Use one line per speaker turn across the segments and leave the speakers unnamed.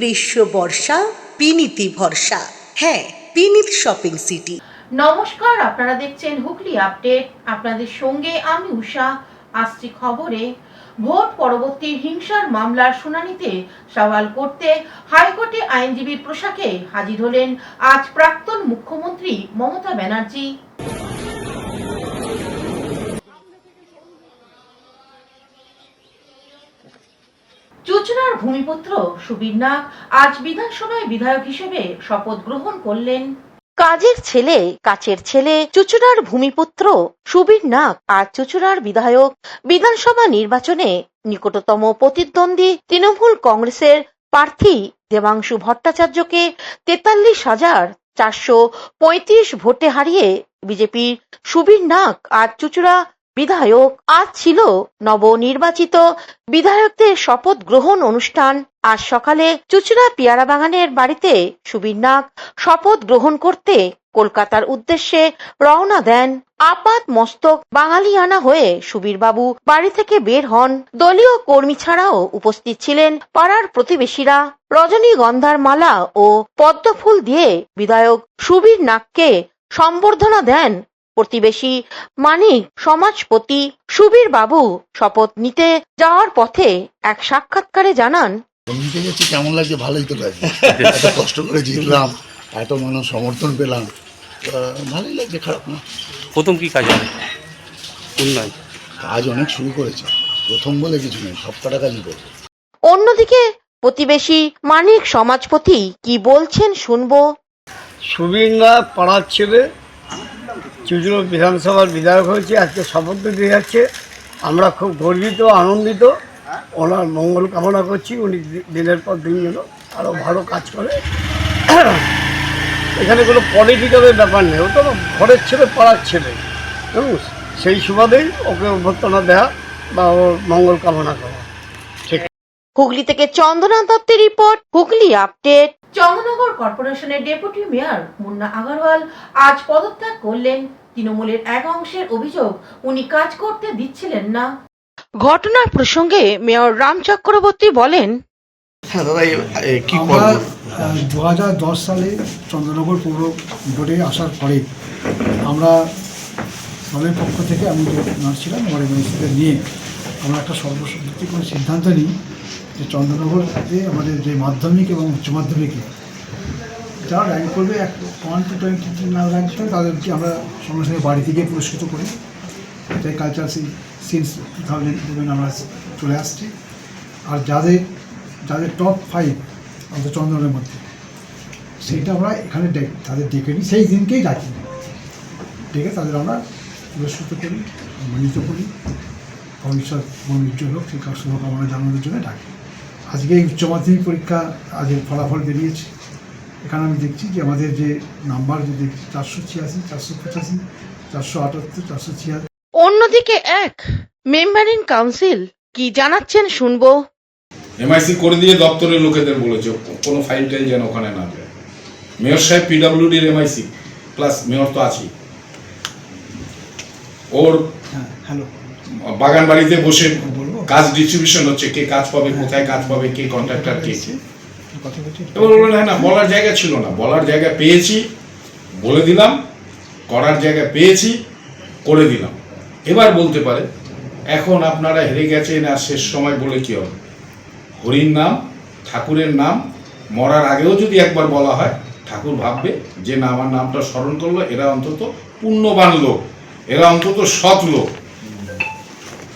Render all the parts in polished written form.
গ্রীষ্ম বর্ষা বিনীতি ভরসা। হ্যাঁ, বিনীত শপিং সিটি।
নমস্কার, আপনারা দেখছেন হুগলি আপডেট। আপনাদের সঙ্গে আমি উষা। আসছি খবরে। ভোট পরবর্তী হিংসার মামলার শুনানিতে সওয়াল করতে হাইকোর্টে আইনজীবীর পোশাকে হাজির হলেন আজ প্রাক্তন মুখ্যমন্ত্রী মমতা ব্যানার্জি। চুঁচুড়ার ভূমিপুত্র সুবীর নাগ আজ বিধানসভায় বিধায়ক হিসেবে শপথ গ্রহণ করলেন। কাজের ছেলে কাছের ছেলে চুঁচুড়ার ভূমিপুত্র সুবীর নাগ আজ চুঁচুড়ার বিধায়ক। বিধানসভা নির্বাচনে নিকটতম প্রতিদ্বন্দ্বী তৃণমূল কংগ্রেসের প্রার্থী দেবাংশু ভট্টাচার্যকে 43,435 ভোটে হারিয়ে বিজেপির সুবীর নাগ আজ চুঁচুড়া বিধায়ক। আজ ছিল নবনির্বাচিত বিধায়কদের শপথ গ্রহণ অনুষ্ঠান। আজ সকালে চুঁচুড়া পেয়ারা বাগানের বাড়িতে সুবীর নাগ শপথ গ্রহণ করতে কলকাতার উদ্দেশ্যে রওনা দেন। আপাত মস্তক বাঙালিয়ানা হয়ে সুবীর বাবু বাড়ি থেকে বের হন। দলীয় কর্মী ছাড়াও উপস্থিত ছিলেন পাড়ার প্রতিবেশীরা। রজনীগন্ধার মালা ও পদ্মফুল দিয়ে বিধায়ক সুবীর নাগকে সম্বর্ধনা দেন প্রতিবেশী মানিক সমাজপতি। সুবীর বাবু শপথ নিতে যাওয়ার পথে এক সাক্ষাৎকারে জানান,
নিতে গেছি কেমন লাগছে, ভালোই তো লাগছে। এত কষ্ট করে জিতলাম, এত মানুষ সমর্থন পেলাম, ভালোই লাগছে, খারাপ না।
প্রথম কি কাজ হবে? উন্নয়ন
কাজ অনেক শুরু করেছে, প্রথম বলে কিছু নেই, সবকটা কাজই করবে।
অন্যদিকে প্রতিবেশী মানিক সমাজপতি কি বলছেন শুনবো।
সুবীর নাগ পাড়ার ছেলে, চুঁচুড়া বিধানসভার বিধায়ক হয়েছে, আজকে শপথ দিতে যাচ্ছে। আমরা খুব গর্বিত, আনন্দিত, ওনার মঙ্গল কামনা করছি। উনি দিনের পর দিন যেন আরও ভালো কাজ করে। এখানে কোনো পলিটিক্যালের ব্যাপার নেই, ও তো ঘরের ছেলে, পাড়ার ছেলে, সেই সুবাদেই ওকে অভ্যর্থনা দেওয়া বা ওর মঙ্গল কামনা করা।
হুগলি থেকে চন্দনা দত্তের রিপোর্ট, হুগলি আপডেট। চন্দননগর কর্পোরেশনের ডেপুটি মেয়র মুন্না আগরওয়াল আজ পদত্যাগ করলেন। তৃণমূলের এক অংশের অভিযোগ উনি কাজ করতে দিচ্ছিলেন না। ঘটনার প্রসঙ্গে মেয়র রাম চক্রবর্তী বলেন,
হ্যাঁ দাদা, কি
আমরা 2010 সালে চন্দ্রনগর পৌর বোর্ডে আসার পরে আমরা দলের পক্ষ থেকে, আমি যে মেয়র ছিলাম, আমার এমএলসিদের নিয়ে আমরা একটা সর্বসম্মতি কোনো সিদ্ধান্ত নিই যে চন্দ্রনগরে আমাদের যে মাধ্যমিক এবং উচ্চ মাধ্যমিকে যারা র্যাঙ্ক করবে 1 to 20 না র্যাঙ্ক ছিল, তাদেরকে আমরা সঙ্গে সঙ্গে বাড়িতে গিয়ে পুরস্কৃত করি। এটাই কালচার সিন্স 2011 আমরা চলে আসছি। আর যাদের টপ 5 আমাদের চন্দ্রনের মধ্যে, সেইটা আমরা এখানে তাদের ডেকে নিই, সেই দিনকেই ডাকি, ডেকে তাদের আমরা পুরস্কৃত করি, সম্মানিত করি, ভবিষ্যৎ উজ্জ্বল হোক সেই শুভকামনা জানানোর জন্য ডাকি। আজকে এই উচ্চ মাধ্যমিক পরীক্ষা আজকের ফলাফল বেরিয়েছে। এখানে আমি দেখছি যে আমাদের যে নাম্বার যে দেখছি 486, 485, 478, 476।
অন্যদিকে এক মেম্বার ইন কাউন্সিল কি জানাচ্ছেন শুনবো।
এমআইসি করে দিয়ে দপ্তরের লোকেদের বলেছে কোনো ফাইল টাইল যেন ওখানে না যায়। মেয়র সাহেব পিডব্লিউডির এমআইসি প্লাস মেয়র তো আছেই, ওর বাগান বাড়িতে বসে কাজ ডিস্ট্রিবিউশন হচ্ছে, কে কাজ পাবে, কোথায় কাজ পাবে, কে কন্ট্রাক্টর, কে। এবার বললেন হ্যাঁ না, বলার জায়গা ছিল না, বলার জায়গা পেয়েছি, বলে দিলাম, করার জায়গা পেয়েছি, করে দিলাম। এবার বলতে পারে এখন আপনারা হেরে গেছেন আর শেষ সময় বলে কি হবে। হরির নাম, ঠাকুরের নাম মরার আগেও যদি একবার বলা হয়, ঠাকুর ভাববে যে না, আমার নামটা স্মরণ করলো, এরা অন্তত পুণ্যবান লোক, এরা অন্তত সৎ লোক।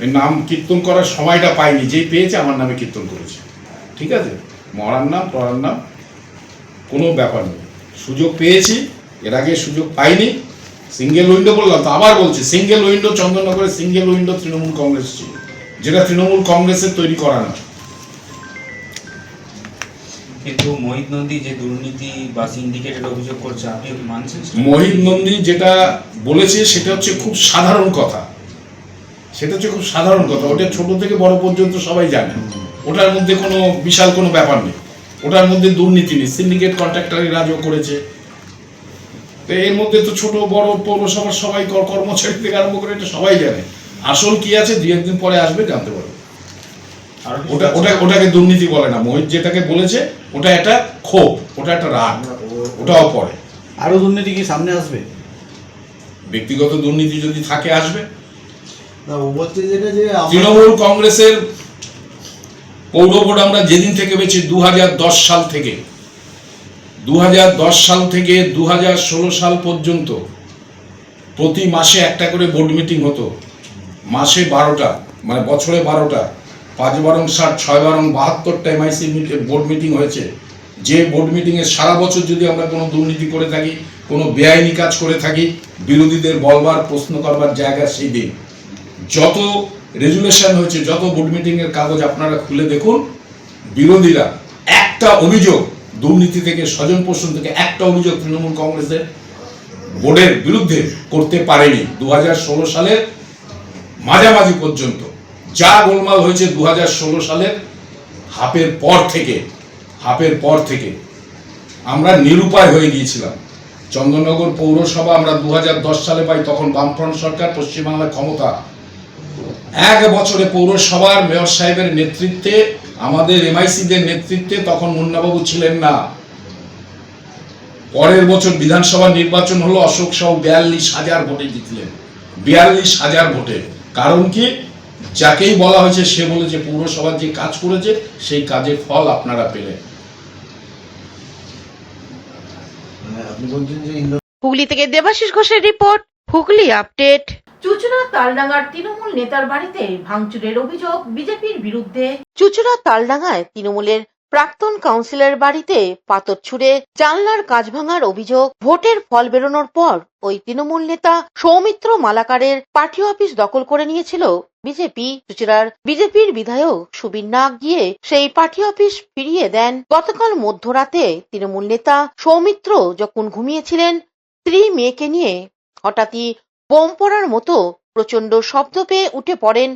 এই নাম কীর্তন করার সময়টা পাইনি, যেই পেয়েছে আমার নামে কীর্তন করেছে। ঠিক আছে, মরার নাম টরার নাম কোনো ব্যাপার নেই, সুযোগ পেয়েছি, এর আগে সুযোগ পাইনি। সিঙ্গেল উইন্ডো বললাম তো, আবার বলছি, সিঙ্গেল উইন্ডো চন্দননগরে সিঙ্গেল উইন্ডো তৃণমূল কংগ্রেস ছিল, যেটা তৃণমূল কংগ্রেসের তৈরি করা না।
কিন্তু মোহিত নন্দী যে দুর্নীতি বা সিন্ডিকেটের অভিযোগ করছে, আপনি মানছেন?
মোহিত নন্দী যেটা বলেছে সেটা হচ্ছে খুব সাধারণ কথা, সেটা হচ্ছে খুব সাধারণ কথা, ওটা ছোট থেকে বড় পর্যন্ত সবাই জানে। ওটার মধ্যে কোনো বিশাল কোনো ব্যাপার নেই, ওটার মধ্যে দুর্নীতি নেই, সিন্ডিকেট কন্ট্রাক্টরি রাজও করেছে। তো এর মধ্যে তো ছোট বড় পৌরসভার সবাই, কর্মচারী থেকে আরম্ভ করে এটা সবাই জানে। আসল কি আছে 2-1 দিন পরে আসবে, জানতে পারবে। ওটাকে দুর্নীতি বলে না। মোহিত যেটাকে বলেছে ওটা একটা ক্ষোভ, ওটা একটা রাগ, ওটাও পড়ে।
আরো দুর্নীতি কি সামনে আসবে?
ব্যক্তিগত দুর্নীতি যদি থাকে আসবে।
না, ও বলছে যেটা যে
তৃণমূল কংগ্রেসের পৌর বোর্ড আমরা যেদিন থেকে পেয়েছি 2010 সাল থেকে 2016 সাল পর্যন্ত প্রতি মাসে একটা করে বোর্ড মিটিং হতো। মাসে 12টা, মানে বছরে 12টা, 5 বারং 60, 6 বারং 72টা এমআইসি বোর্ড মিটিং হয়েছে। যে বোর্ড মিটিংয়ে সারা বছর যদি আমরা কোনো দুর্নীতি করে থাকি, কোনো বেআইনি কাজ করে থাকি, বিরোধীদের বলবার, প্রশ্ন করবার জায়গা সেই দিন। যত রেজুলেশন হয়েছে, যত বোর্ড মিটিংয়ের কাগজ আপনারা খুলে দেখুন, বিরোধীরা একটা অভিযোগ দুর্নীতি থেকে, স্বজন পোষণ থেকে একটা অভিযোগ তৃণমূল কংগ্রেসের বোর্ডের বিরুদ্ধে করতে পারেনি 2016 সালের মাঝামাঝি পর্যন্ত। যা গোলমাল হয়েছে 2016 সালের হাফের পর থেকে আমরা নিরুপায় হয়ে গিয়েছিলাম। চন্দননগর পৌরসভা আমরা 2010 সালে পাই, তখন বামফ্রন্ট সরকার, পশ্চিমবাংলার ক্ষমতা। 1 বছরে পৌরসভার মেয়র সাহেবের নেতৃত্বে, আমাদের এমআইসিদের নেতৃত্বে, তখন মুন্নাবাবু ছিলেন না। পরের বছর বিধানসভা নির্বাচন হলো, অশোক সহ 42,000 ভোটে জিতলেন। 42,000 ভোটে। কারণ কি? যাকেই বলা হয়েছে সে বলেছে পৌরসভার যে কাজ করেছে সেই কাজের ফল আপনারা পেলেন।
আপনি বলছেন যে
হুগলি থেকে দেবাশিস ঘোষের রিপোর্ট, হুগলি আপডেট। চুচুড়া তালডাঙ্গার তৃণমূল নেতার বাড়িতে ভাঙচুরের অভিযোগ বিজেপির বিরুদ্ধে। চুচুড়া তালডাঙ্গায় তৃণমূলের প্রাক্তন কাউন্সিলর বাড়িতে পাথর ছুঁড়ে জানলার কাঁচ ভাঙার অভিযোগ। ভোটের ফল বেরোনোর পর ওই তৃণমূল নেতা সৌমিত্র মালাকারের পার্টি অফিস দখল করে নিয়েছিল বিজেপি। চুচুড়ার বিজেপির বিধায়ক সুবীর নাগ গিয়ে সেই পার্টি অফিস ফিরিয়ে দেন। গতকাল মধ্যরাতে তৃণমূল নেতা সৌমিত্র যখন ঘুমিয়েছিলেন, স্ত্রী মেয়েকে নিয়ে হঠাৎই বোম পড়ার মতো প্রচন্ড শব্দ পেয়ে উঠে পড়েন।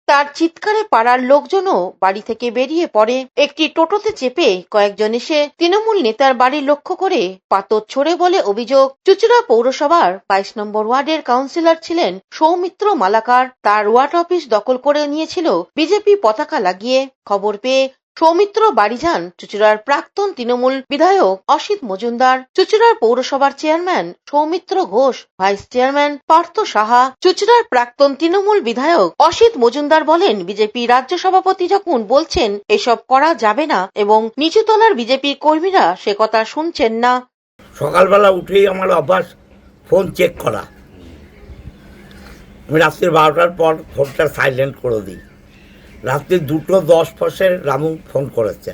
তার চিৎকারে পাড়ার লোকজনও বাড়ি থেকে বেরিয়ে পড়ে। একটি টোটোতে চেপে কয়েকজন এসে তৃণমূল নেতার বাড়ি লক্ষ্য করে পাথর ছোড়ে বলে অভিযোগ। চুচুড়া পৌরসভার 22 নম্বর ওয়ার্ডের কাউন্সিলর ছিলেন সৌমিত্র মালাকার। তার ওয়ার্ড অফিস দখল করে নিয়েছিল বিজেপি পতাকা লাগিয়ে। খবর পেয়ে সৌমিত্র বাড়ি যান চুচুড়ার প্রাক্তন তৃণমূল বিধায়ক অসিত মজুমদার, চুচুড়ার পৌরসভার chairman Soumitra Ghosh, vice chairman Partha Saha. চুচুড়ার প্রাক্তন তৃণমূল বিধায়ক অসিত মজুমদার বলেন, বিজেপি রাজ্য সভাপতি যখন বলছেন এসব করা যাবে না এবং নিচুতলার বিজেপির কর্মীরা সে কথা শুনছেন না।
সকালবেলা উঠেই আমার অভ্যাস ফোন চেক করা। আমি রাত্রি 12টার পর ফোনটা সাইলেন্ট করে দিই। রাত্রি 2:10 রামু ফোন করেছে,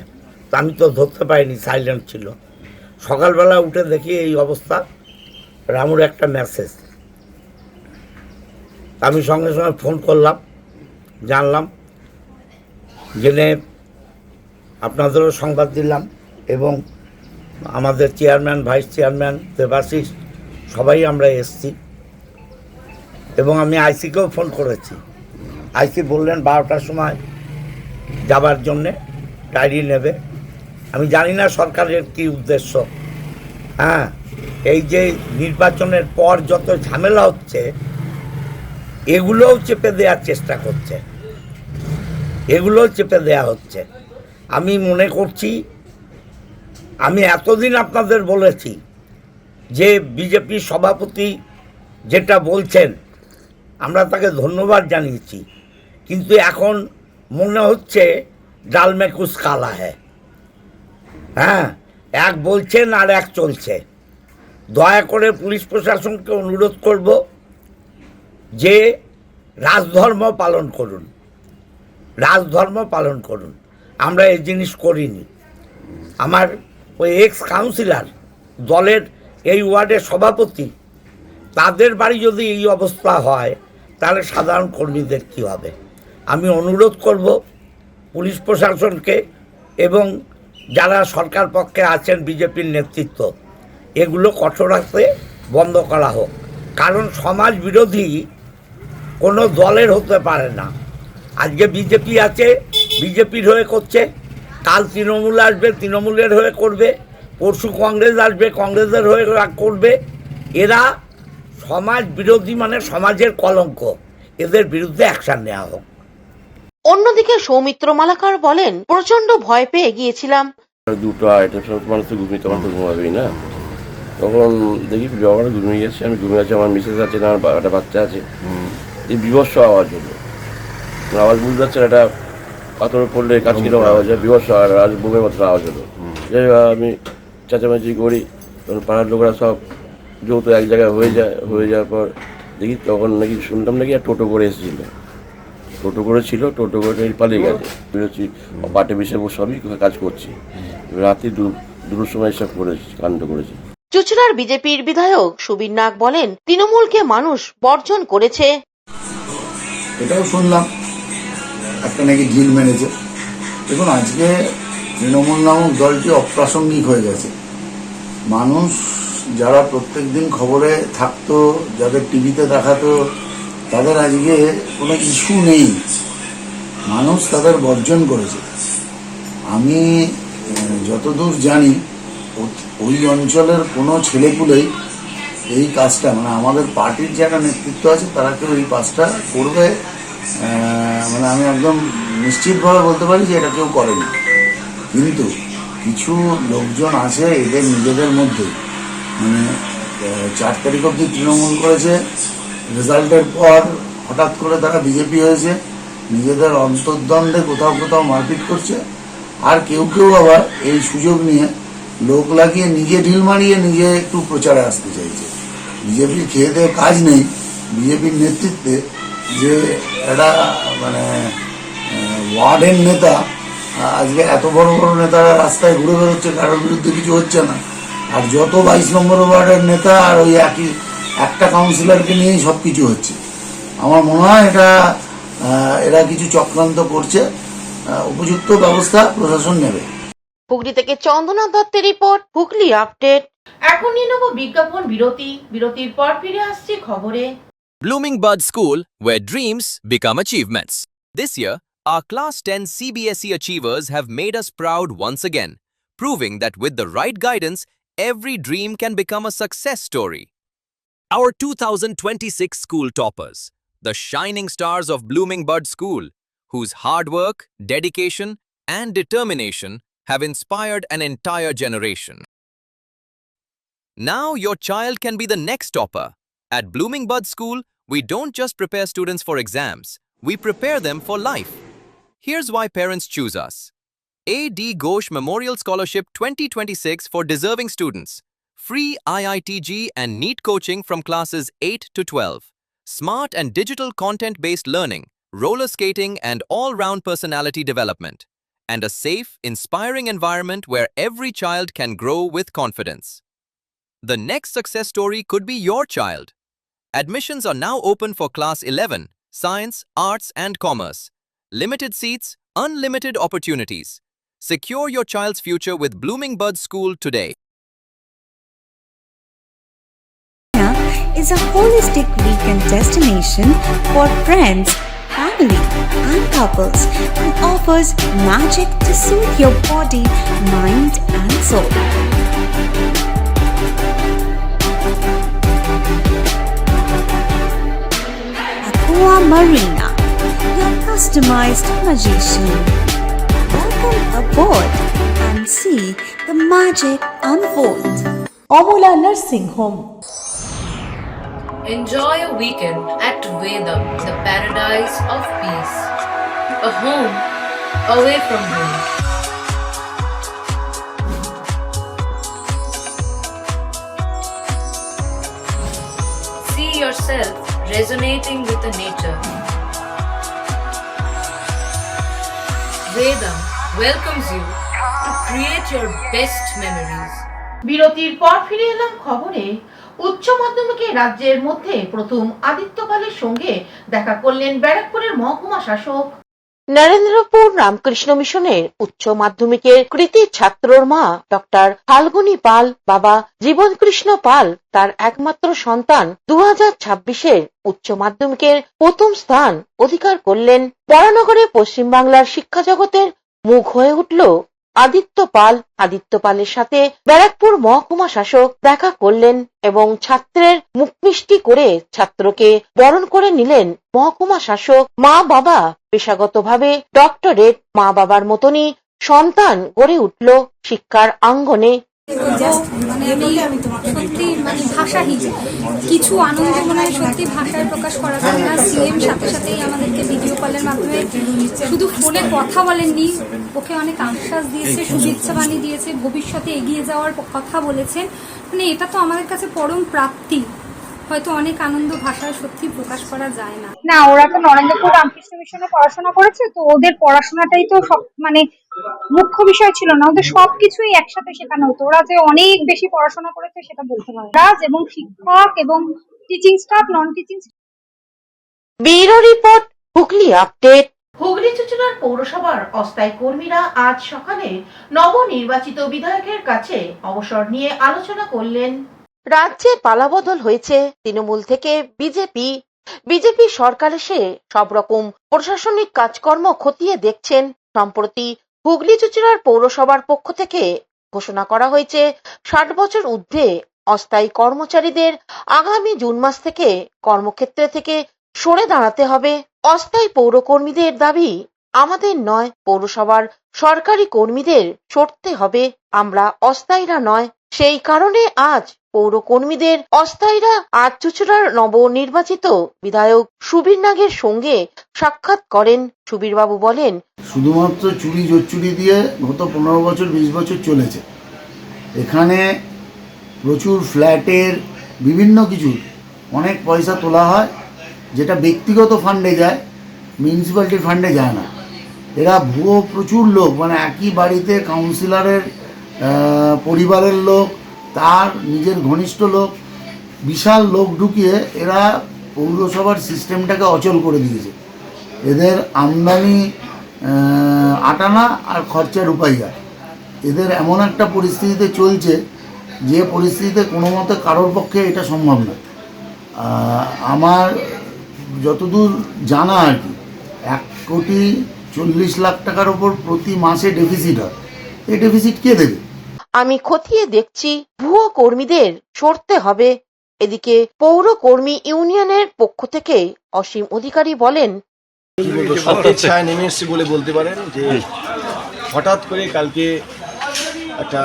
তা আমি তো ধরতে পারিনি, সাইলেন্ট ছিল। সকালবেলা উঠে দেখি এই অবস্থা, রামুর একটা মেসেজ। আমি সঙ্গে সঙ্গে ফোন করলাম, জানলাম, জেনে আপনাদেরও সংবাদ দিলাম এবং আমাদের চেয়ারম্যান, ভাইস চেয়ারম্যান, দেবাশিস সবাই আমরা এসছি এবং আমি আইসিকেও ফোন করেছি। আইসি বললেন 12টার সময় যাবার জন্যে, ডায়েরি নেবে। আমি জানি না সরকারের কী উদ্দেশ্য। এই যে নির্বাচনের পর যত ঝামেলা হচ্ছে এগুলোও চেপে দেওয়ার চেষ্টা করছে, এগুলোও চেপে দেওয়া হচ্ছে। আমি মনে করছি, আমি এতদিন আপনাদের বলেছি যে বিজেপি সভাপতি যেটা বলছেন আমরা তাকে ধন্যবাদ জানিয়েছি, কিন্তু এখন মনে হচ্ছে ডাল মে কুছ কালা হ্যায়। এক বলছেন আর এক চলছে। দয়া করে পুলিশ প্রশাসনকে অনুরোধ করব যে রাজধর্ম পালন করুন, রাজধর্ম পালন করুন। আমরা এই জিনিস করিনি। আমার ওই এক্স কাউন্সিলর দলের এই ওয়ার্ডের সভাপতি, তাদের বাড়ি যদি এই অবস্থা হয় তাহলে সাধারণ কর্মীদের কী হবে? আমি অনুরোধ করব পুলিশ প্রশাসনকে এবং যারা সরকার পক্ষে আছেন, বিজেপির নেতৃত্ব, এগুলো কঠোরভাবে বন্ধ করা হোক। কারণ সমাজ বিরোধী কোনো দলের হতে পারে না। আজকে বিজেপি আছে, বিজেপির হয়ে করছে, কাল তৃণমূল আসবে, তৃণমূলের হয়ে করবে, পরশু কংগ্রেস আসবে, কংগ্রেসের হয়ে করবে। এরা সমাজ বিরোধী, মানে সমাজের কলঙ্ক। এদের বিরুদ্ধে অ্যাকশান নেওয়া হোক।
অন্যদিকে সৌমিত্র মালাকার বলেন, প্রচন্ড ভয় পেয়ে গিয়েছিলাম।
2:30 সময় মানুষ তো ঘুমিয়ে, তখন তো ঘুমাবেই না। তখন দেখি বাবারা ঘুমিয়ে গেছে, আমি ঘুমিয়ে আছি, আমার মিসেস আছে না, আমার একটা বাচ্চা আছে। এই বিভৎস আওয়াজ হলো, আওয়াজ বুঝতে পারছেন, একটা পাথরে পড়লে কাজ কিরকম আওয়াজ হয়, বিভৎস আওয়াজ, বুমের মতো আওয়াজ হলো। যাই হোক, আমি চেঁচামেচি করি, তখন পাড়ার লোকেরা সব যৌথ এক জায়গায় হয়ে যাওয়ার পর দেখি তখন নাকি শুনলাম নাকি আর টোটো করে এসেছিল, টোটো করেছিল, টোটো করে পালিয়ে গেছে। বেরোচ্ছি, পাটে বিষে সবই কাজ করছি, রাতে দুটোর সময় সব করেছি, কাণ্ড করেছি।
চুঁচুড়ার বিজেপির বিধায়ক সুবীর নাগ বলেন, তৃণমূলকে মানুষ বর্জন করেছে।
এটাও শুনলাম একটা নাকি ঢিল মেরেছে। দেখুন, আজকে তৃণমূল নামক দলটি অপ্রাসঙ্গিক হয়ে গেছে। মানুষ যারা প্রত্যেকদিন খবরে থাকতো, যাদের টিভিতে দেখাতো, তাদের আজকে কোনো ইস্যু নেই, মানুষ তাদের বর্জন করেছে। আমি যতদূর জানি ওই অঞ্চলের কোনো ছেলেপুলেই এই কাজটা, মানে আমাদের পার্টির যারা নেতৃত্ব আছে তারা কেউ এই কাজটা করবে, মানে আমি একদম নিশ্চিতভাবে বলতে পারি যে এটা কেউ করেনি। কিন্তু কিছু লোকজন আছে এদের নিজেদের মধ্যে, মানে 4 তারিখ অব্দি তৃণমূল করেছে, রেজাল্টের পর হঠাৎ করে তারা বিজেপি হয়েছে, নিজেদের অন্তর্দ্বন্দ্বে কোথাও কোথাও মারপিট করছে। আর কেউ কেউ আবার এই সুযোগ নিয়ে লোক লাগিয়ে নিজে ঢিল মারিয়ে নিজে একটু প্রচারে আসতে চাইছে। বিজেপির খেয়ে দেয়ে কাজ নেই, বিজেপির নেতৃত্বে যে একটা মানে ওয়ার্ডের নেতা, আজকে এত বড় বড় নেতারা রাস্তায় ঘুরে বেরোচ্ছে, কারোর বিরুদ্ধে কিছু হচ্ছে না। আর যত 22 নম্বর ওয়ার্ডের নেতা আর ওই একই একটা কাউন্সিলরকে নিয়েই সব কিছু হচ্ছে। আমার মনে হয় এরা কিছু চক্রান্ত করছে, উপযুক্ত ব্যবস্থা প্রশাসন নেবে।
হুগলি থেকে চন্দনা দত্তের রিপোর্ট, হুগলি আপডেট। এখন নিয়ে নেব বিজ্ঞাপন বিরতি, বিরতির পর ফিরে আসছি খবরে।
Blooming Bud School, where dreams become achievements. This year, our Class 10 CBSE achievers have made us proud once again, proving that with the right guidance, every dream can become a success story. Our 2026 school toppers, the shining stars of Blooming Bud School, whose hard work, dedication, and determination have inspired an entire generation. Now your child can be the next topper. At Blooming Bud School, we don't just prepare students for exams, we prepare them for life. Here's why parents choose us. A.D. Ghosh Memorial Scholarship 2026 for deserving students. Free IITG and NEET coaching from classes 8 to 12. Smart and digital content-based learning, roller skating and all-round personality development. And a safe, inspiring environment where every child can grow with confidence. The next success story could be your child. Admissions are now open for Class 11, Science, Arts and Commerce. Limited seats, unlimited opportunities. Secure your child's future with Blooming Bud School today.
Is a holistic weekend destination for friends, family and couples and offers magic to soothe your body, mind and soul. Aqua Marina, your customized magician. Welcome aboard and see the magic unfold.
Amala nursing home.
Enjoy a weekend at Vedam, the paradise of peace. A home away from home. See yourself resonating with the nature. Vedam welcomes you to create your best memories.
বিরতির পর ফিরে এলাম খবরে। উচ্চ মাধ্যমিকে রাজ্যের মধ্যে প্রথম আদিত্য পালের সঙ্গে দেখা করলেন ব্যারাকপুরের মহকুমা শাসক। নরেন্দ্রপুর রামকৃষ্ণ মিশনের উচ্চ মাধ্যমিকের কৃতি ছাত্রর মা ডক্টর ফাল্গুনী পাল, বাবা জীবন কৃষ্ণ পাল তার একমাত্র সন্তান 2026-এর উচ্চ মাধ্যমিকের প্রথম স্থান অধিকার করলেন। বরানগরে পশ্চিমবাংলার শিক্ষা জগতের মুখ হয়ে উঠল আদিত্য পাল। আদিত্য পালের সাথে ব্যারাকপুর মহকুমা শাসক দেখা করলেন এবং ছাত্রের মুখ মিষ্টি করে ছাত্রকে বরণ করে নিলেন মহকুমা শাসক। মা বাবা পেশাগতভাবে ডক্টরেট, মা বাবার মতনই সন্তান গড়ে উঠল শিক্ষার আঙ্গনে।
সত্যি ভাষাহীন কিছু আনন্দ মনে হয়, সত্যি ভাষায় প্রকাশ করা যায় না। সিএম সাথে সাথেই আমাদেরকে ভিডিও কলের মাধ্যমে শুধু ফোনে কথা বলেননি, ওকে অনেক আশ্বাস দিয়েছে, শুভেচ্ছা বাণী দিয়েছে, ভবিষ্যতে এগিয়ে যাওয়ার কথা বলেছেন। এটা তো আমাদের কাছে পরম প্রাপ্তি। হয়তো অনেক আনন্দ ভাষায় সত্যি প্রকাশ করা যায় না। না, ওরা তো নরেন্দ্রপুর রামকৃষ্ণ মিশনে পড়াশোনা করেছে, তো ওদের পড়াশোনাটাই তো সব মুখ্য বিষয় ছিল না, ওদের সবকিছুই একসাথে শেখানো হতো। ওরা যে অনেক বেশি পড়াশোনা করেছে সেটা বলতে পারে রাজ, এবং শিক্ষক এবং teaching staff, non teaching.
Bureau report, Hooghly update. Hooghly চুঁচুড়ার পৌরসভার অস্থায়ী কর্মীরা আজ সকালে নবনির্বাচিত বিধায়কের কাছে অবসর নিয়ে আলোচনা করলেন। রাজ্যে পালাবদল হয়েছে তৃণমূল থেকে বিজেপি সরকার এসে সব রকম প্রশাসনিক কাজকর্ম খতিয়ে দেখছেন। সম্প্রতি হুগলি চুঁচুড়ার পৌরসভার পক্ষ থেকে ঘোষণা করা হয়েছে 60 বছর ঊর্ধ্বে অস্থায়ী কর্মচারীদের আগামী জুন মাস থেকে কর্মক্ষেত্রে থেকে সরে দাঁড়াতে হবে। অস্থায়ী পৌরকর্মীদের দাবি আমাদের নয়, পৌরসভার সরকারি কর্মীদের সরতে হবে, আমরা অস্থায়ীরা নয়। সেই কারণে আজ পৌরকর্মীদের অস্থায়ীরা আজ চুঁচুড়ার নবনির্বাচিত বিধায়ক সুবীর নাগের সঙ্গে সাক্ষাৎ করেন। সুবীরবাবু বলেন,
শুধুমাত্র চুরি জোচ্চুরি দিয়ে গত 15 বছর 20 বছর চলেছে। এখানে প্রচুর ফ্ল্যাটের বিভিন্ন কিছু অনেক পয়সা তোলা হয়, যেটা ব্যক্তিগত ফান্ডে যায়, মিউনিসিপ্যালিটির ফান্ডে যায় না। এরা ভুয়ো প্রচুর লোক, একই বাড়িতে কাউন্সিলরের পরিবারের লোক, তার নিজের ঘনিষ্ঠ লোক, বিশাল লোক ঢুকিয়ে এরা পৌরসভার সিস্টেমটাকে অচল করে দিয়েছে। এদের আমদানি আটানা আর খরচা রুপাইয়া। এদের এমন একটা পরিস্থিতিতে চলছে যে পরিস্থিতিতে কোনো মতে কারোর পক্ষে এটা সম্ভব না। আমার যতদূর জানা আর কি 1,40,00,000 টাকার ওপর প্রতি মাসে ডেফিসিট হয়। এই ডেফিসিট কে দেবে?
আমি খতিয়ে দেখছি, ভুয়ো কর্মীদের সরতে হবে। এদিকে পৌর কর্মী ইউনিয়নের পক্ষ থেকে অসীম অধিকারী বলেন,
সত্যের ছায়া নেমে এসছে বলে বলতে পারেন যে হঠাৎ করে কালকে একটা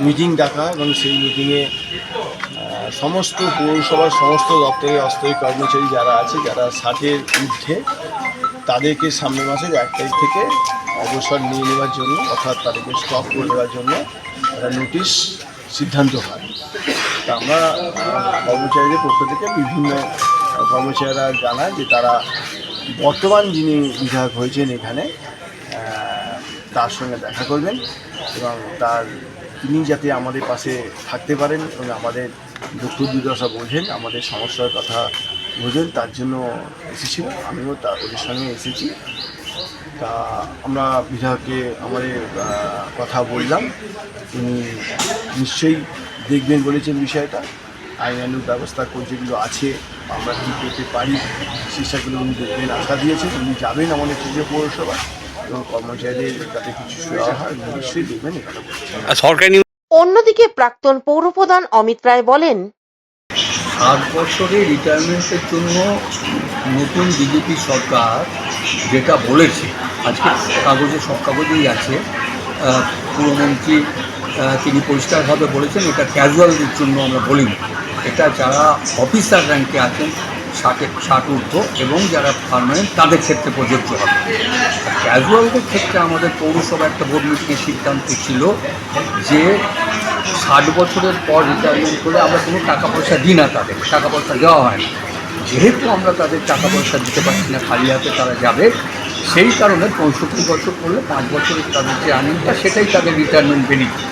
মিটিং ডাকা এবং সেই মিটিংয়ে সমস্ত পৌরসভার সমস্ত দপ্তরের অস্থায়ী কর্মচারী যারা আছে, যারা 60-এর ঊর্ধ্বে, তাদেরকে সামনের মাসের 1 তারিখ থেকে অবসর নিয়ে নেওয়ার জন্য, অর্থাৎ তাদেরকে স্টপ করে দেওয়ার জন্য একটা নোটিশ সিদ্ধান্ত হয়। তা আমরা কর্মচারীদের পক্ষ থেকে বিভিন্ন কর্মচারীরা জানায় যে তারা বর্তমান যিনি বিধায়ক হয়েছেন এখানে, তার সঙ্গে দেখা করবেন এবং তিনি যাতে আমাদের পাশে থাকতে পারেন এবং আমাদের দুঃখ দুর্দশা বোঝেন, আমাদের সমস্যার কথা বোঝেন, তার জন্য এসেছিল। আমিও ওদের সঙ্গে এসেছি। তা আমরা বিধায়ককে আমাদের কথা বললাম, তিনি নিশ্চয়ই দেখবেন বলেছেন বিষয়টা। আইনানুগ ব্যবস্থা যেগুলো আছে আমরা কী করতে পারি সেগুলো উনি দেখবেন আশা দিয়েছেন। উনি যাবেন আমাদের চুঁচুড়া পৌরসভা এবং কর্মচারীদের যাতে কিছু সেবা হয় নিশ্চয়ই দেখবেন এটা।
অন্যদিকে প্রাক্তন পৌরপ্রধান অমিত রায় বলেন,
7 বছরের রিটায়ারমেন্টের জন্য নতুন বিজেপি সরকার যেটা বলেছে, আজকে কাগজে সব কাগজেই আছে, পুরমন্ত্রী তিনি পরিষ্কারভাবে বলেছেন এটা ক্যাজুয়ালদের জন্য আমরা বলিনি, এটা যারা অফিসার র্যাঙ্কে আছেন 60 ঊর্ধ্ব এবং যারা পার্মানেন্ট তাদের ক্ষেত্রে প্রযোজ্য হবে। ক্যাজুয়ালদের ক্ষেত্রে আমাদের পৌরসভা একটা বোর্ড মিটিংয়ের সিদ্ধান্ত ছিল যে 60 বছরের পর রিটায়ারমেন্ট করে আমরা কোনো টাকা পয়সা দিই না, তাদের টাকা পয়সা দেওয়া হয় না। যেহেতু আমরা তাদের টাকা পয়সা দিতে পারছি না, খালি হাতে তারা যাবে, সেই কারণে 65 বছর করলে 5 বছরের তাদের যে আর্নিংটা সেটাই তাদের রিটায়ারমেন্ট বেনিফিট।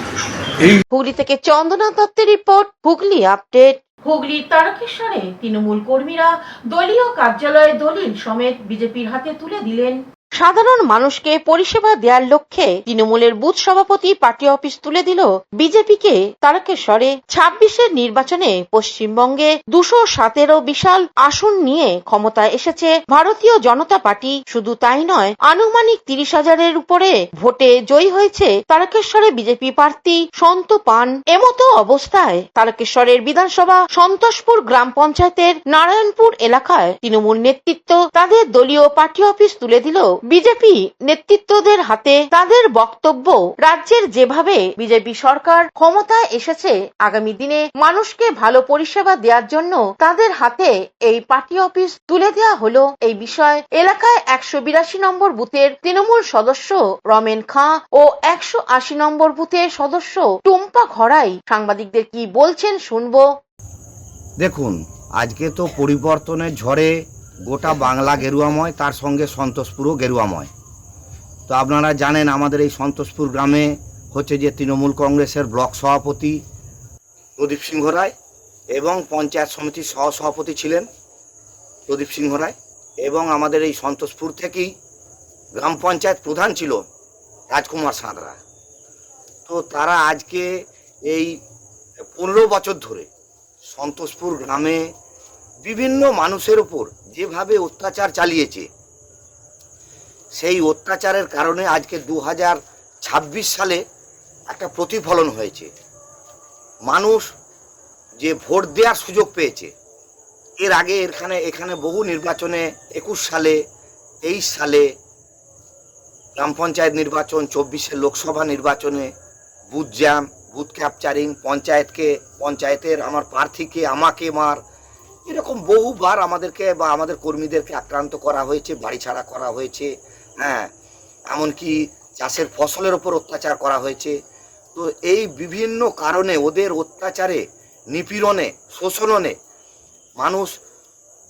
হুগলি থেকে চন্দনা দত্তের রিপোর্ট, হুগলি আপডেট। হুগলির তারকেশ্বরে তৃণমূল কর্মীরা দলীয় কার্যালয়ে দলিল সমেত বিজেপির হাতে তুলে দিলেন। সাধারণ মানুষকে পরিষেবা দেওয়ার লক্ষ্যে তৃণমূলের বুথ সভাপতি পার্টি অফিস তুলে দিল বিজেপিকে। তারকেশ্বরে 26-এর নির্বাচনে পশ্চিমবঙ্গে 217 বিশাল আসন নিয়ে ক্ষমতায় এসেছে ভারতীয় জনতা পার্টি। শুধু তাই নয়, আনুমানিক 30,000-এর উপরে ভোটে জয়ী হয়েছে তারকেশ্বরে বিজেপি প্রার্থী সন্ত পান। এমতো অবস্থায় তারকেশ্বরের বিধানসভা সন্তোষপুর গ্রাম পঞ্চায়েতের নারায়ণপুর এলাকায় তৃণমূল নেতৃত্ব তাদের দলীয় পার্টি অফিস তুলে দিল বিজেপি নেতৃত্বদের হাতে। তাদের বক্তব্য, রাজ্যের যেভাবে বিজেপি সরকার ক্ষমতায় এসেছে, আগামী দিনে মানুষকে ভালো পরিষেবা দেওয়ার জন্য তাদের হাতে এই পার্টি অফিস তুলে দেওয়া হলো। এই বিষয়ে এলাকায় 182 নম্বর বুথের তৃণমূল সদস্য রমেন খাঁ ও 180 নম্বর বুথের সদস্য টুম্পা ঘড়াই সাংবাদিকদের কি বলছেন শুনবো।
দেখুন, আজকে তো পরিবর্তনের ঝড়ে গোটা বাংলা গেরুয়াময়, তার সঙ্গে সন্তোষপুরও গেরুয়াময়। তো আপনারা জানেন আমাদের এই সন্তোষপুর গ্রামে হচ্ছে যে তৃণমূল কংগ্রেসের ব্লক সভাপতি প্রদীপ সিংহ রায় এবং পঞ্চায়েত সমিতির সহসভাপতি ছিলেন প্রদীপ সিংহ রায়, এবং আমাদের এই সন্তোষপুর থেকেই গ্রাম পঞ্চায়েত প্রধান ছিল রাজকুমার সাঁতরা। তো তারা আজকে এই 15 বছর ধরে সন্তোষপুর গ্রামে বিভিন্ন মানুষের উপর যেভাবে অত্যাচার চালিয়েছে, সেই অত্যাচারের কারণে আজকে 2026 সালে একটা প্রতিফলন হয়েছে। মানুষ যে ভোট দেওয়ার সুযোগ পেয়েছে, এর আগে এখানে বহু নির্বাচনে 21 সালে, 23 সালে গ্রাম পঞ্চায়েত নির্বাচন, 24-এর লোকসভা নির্বাচনে বুথ জ্যাম, বুথ ক্যাপচারিং, পঞ্চায়েতের আমার প্রার্থীকে আমাকে মার, এরকম বহুবার আমাদেরকে বা আমাদের কর্মীদেরকে আক্রান্ত করা হয়েছে, বাড়ি ছাড়া করা হয়েছে। হ্যাঁ, এমনকি চাষের ফসলের ওপর অত্যাচার করা হয়েছে। তো এই বিভিন্ন কারণে ওদের অত্যাচারে, নিপীড়নে, শোষণে মানুষ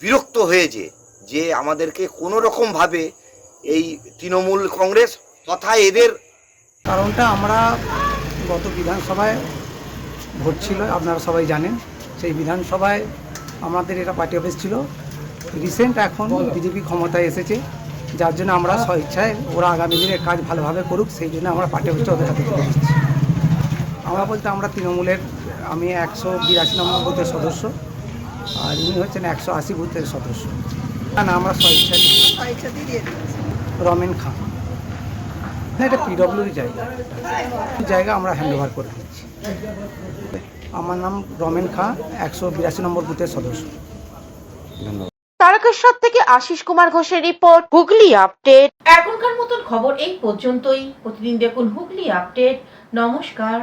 বিরক্ত হয়েছে যে আমাদেরকে কোনো রকমভাবে এই তৃণমূল কংগ্রেস তথা এদের
কারণটা, আমরা গত বিধানসভায় ভোট ছিল, আপনারা সবাই জানেন। সেই বিধানসভায় আমাদের এটা পার্টি অফিস ছিল। রিসেন্ট এখন বিজেপি ক্ষমতায় এসেছে, যার জন্য আমরা স্বেচ্ছায় ওরা আগামী দিনের কাজ ভালোভাবে করুক, সেই জন্য আমরা পার্টি অফিসটা ওদের হাতে তুলে দিচ্ছি। আমরা বলতে আমরা তৃণমূলের, আমি 182 নম্বর বুথের সদস্য, আর ইনি হচ্ছেন 180 বুথের সদস্য। না, আমরা স্বেচ্ছায় রমেন খাঁ। না, এটা পিডব্লিউর জায়গা আমরা হ্যান্ডওভার করে দিচ্ছি। আমার নাম রমেন খাঁ, 182 নম্বর বুথের সদস্য।
তারকেশ্বর থেকে আশিস কুমার ঘোষের রিপোর্ট, হুগলি আপডেট। এখনকার মতন খবর এই পর্যন্তই। প্রতিদিন দেখুন হুগলি আপডেট। নমস্কার।